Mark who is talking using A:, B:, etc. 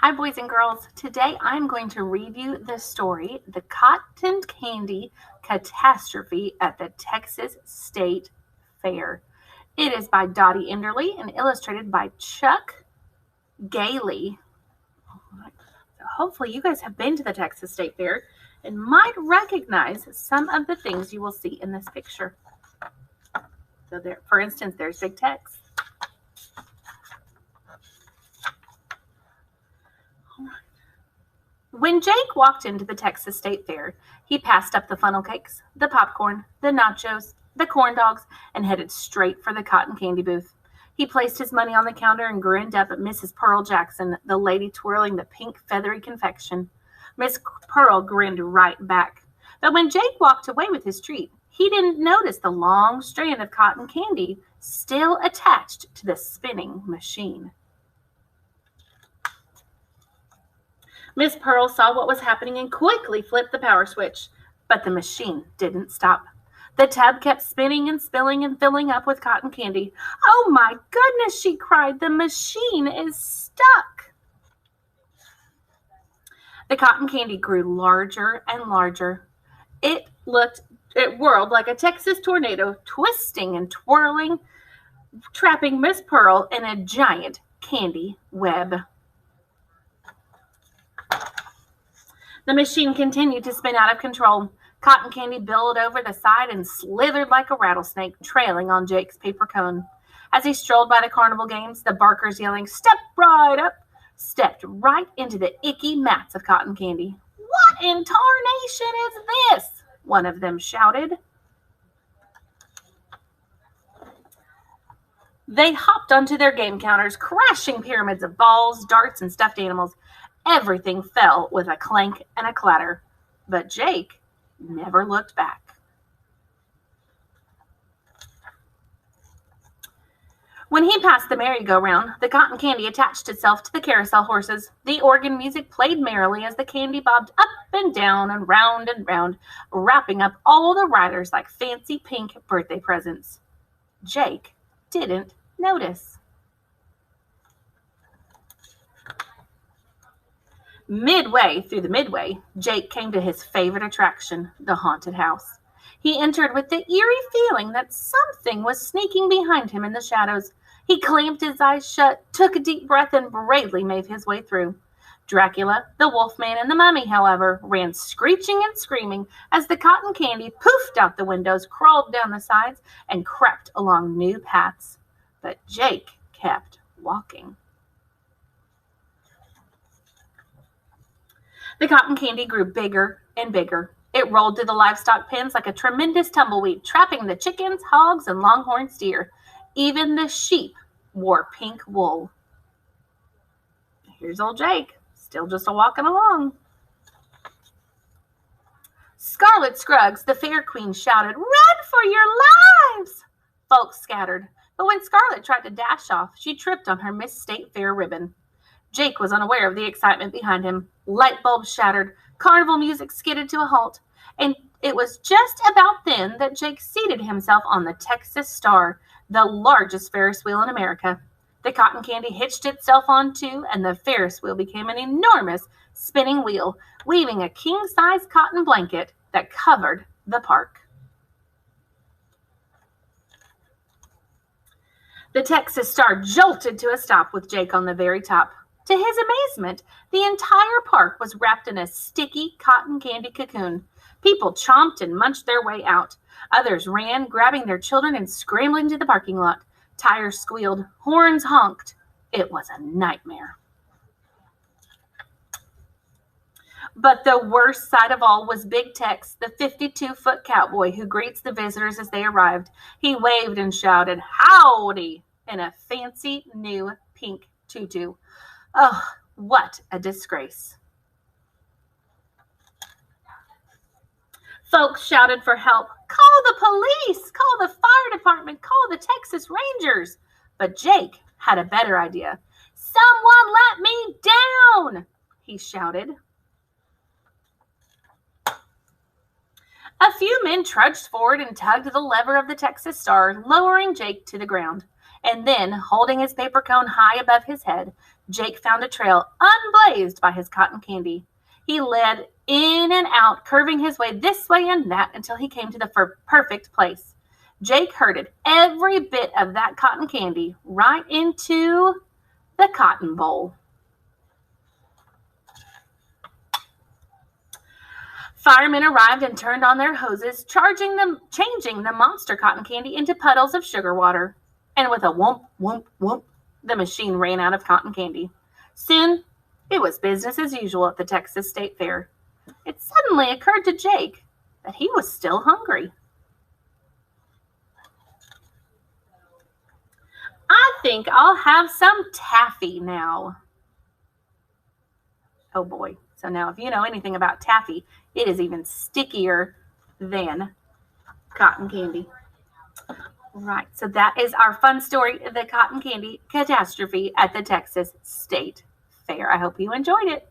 A: Hi, boys and girls. Today I'm going to read you the story, The Cotton Candy Catastrophe at the Texas State Fair. It is by Dottie Enderly and illustrated by Chuck Gailey. Hopefully you guys have been to the Texas State Fair and might recognize some of the things you will see in this picture. So there, for instance, there's Big Tex. When Jake walked into the Texas State Fair, he passed up the funnel cakes, the popcorn, the nachos, the corn dogs, and headed straight for the cotton candy booth. He placed his money on the counter and grinned up at Mrs. Pearl Jackson, the lady twirling the pink feathery confection. Miss Pearl grinned right back. But when Jake walked away with his treat, he didn't notice the long strand of cotton candy still attached to the spinning machine. Miss Pearl saw what was happening and quickly flipped the power switch, but the machine didn't stop. The tub kept spinning and spilling and filling up with cotton candy. "Oh my goodness," she cried, "the machine is stuck." The cotton candy grew larger and larger. It whirled like a Texas tornado, twisting and twirling, trapping Miss Pearl in a giant candy web. The machine continued to spin out of control. Cotton candy billowed over the side and slithered like a rattlesnake, trailing on Jake's paper cone. As he strolled by the carnival games, the barkers yelling, "Step right up," stepped right into the icky mats of cotton candy. "What in tarnation is this?" one of them shouted. They hopped onto their game counters, crashing pyramids of balls, darts, and stuffed animals. Everything fell with a clank and a clatter, but Jake never looked back. When he passed the merry-go-round, the cotton candy attached itself to the carousel horses. The organ music played merrily as the candy bobbed up and down and round, wrapping up all the riders like fancy pink birthday presents. Jake didn't notice. Midway through the midway, Jake came to his favorite attraction, the haunted house. He entered with the eerie feeling that something was sneaking behind him in the shadows. He clamped his eyes shut, took a deep breath, and bravely made his way through. Dracula, the Wolfman, and the Mummy, however, ran screeching and screaming as the cotton candy poofed out the windows, crawled down the sides, and crept along new paths. But Jake kept walking. The cotton candy grew bigger and bigger. It rolled through the livestock pens like a tremendous tumbleweed, trapping the chickens, hogs, and longhorn steer. Even the sheep wore pink wool. Here's old Jake, still just a-walking along. Scarlet Scruggs, the fair queen, shouted, "Run for your lives!" Folks scattered, but when Scarlet tried to dash off, she tripped on her Miss State Fair ribbon. Jake was unaware of the excitement behind him. Light bulbs shattered, carnival music skidded to a halt, and it was just about then that Jake seated himself on the Texas Star, the largest Ferris wheel in America. The cotton candy hitched itself on too, and the Ferris wheel became an enormous spinning wheel, weaving a king-size cotton blanket that covered the park. The Texas Star jolted to a stop with Jake on the very top. To his amazement, the entire park was wrapped in a sticky cotton candy cocoon. People chomped and munched their way out. Others ran, grabbing their children and scrambling to the parking lot. Tires squealed, horns honked. It was a nightmare. But the worst sight of all was Big Tex, the 52-foot cowboy who greets the visitors as they arrived. He waved and shouted, "Howdy!" in a fancy new pink tutu. Oh, what a disgrace. Folks shouted for help. "Call the police! Call the fire department! Call the Texas Rangers!" But Jake had a better idea. "Someone let me down!" he shouted. A few men trudged forward and tugged the lever of the Texas Star, lowering Jake to the ground. And then, holding his paper cone high above his head, Jake found a trail unblazed by his cotton candy. He led in and out, curving his way this way and that until he came to the perfect place. Jake herded every bit of that cotton candy right into the cotton bowl. Firemen arrived and turned on their hoses, changing the monster cotton candy into puddles of sugar water. And with a whoomp, whoomp, whoomp, the machine ran out of cotton candy. Soon, it was business as usual at the Texas State Fair. It suddenly occurred to Jake that he was still hungry. I think I'll have some taffy now. Oh boy. So now if you know anything about taffy, it is even stickier than cotton candy. Right. So that is our fun story, the cotton candy catastrophe at the Texas State Fair. I hope you enjoyed it.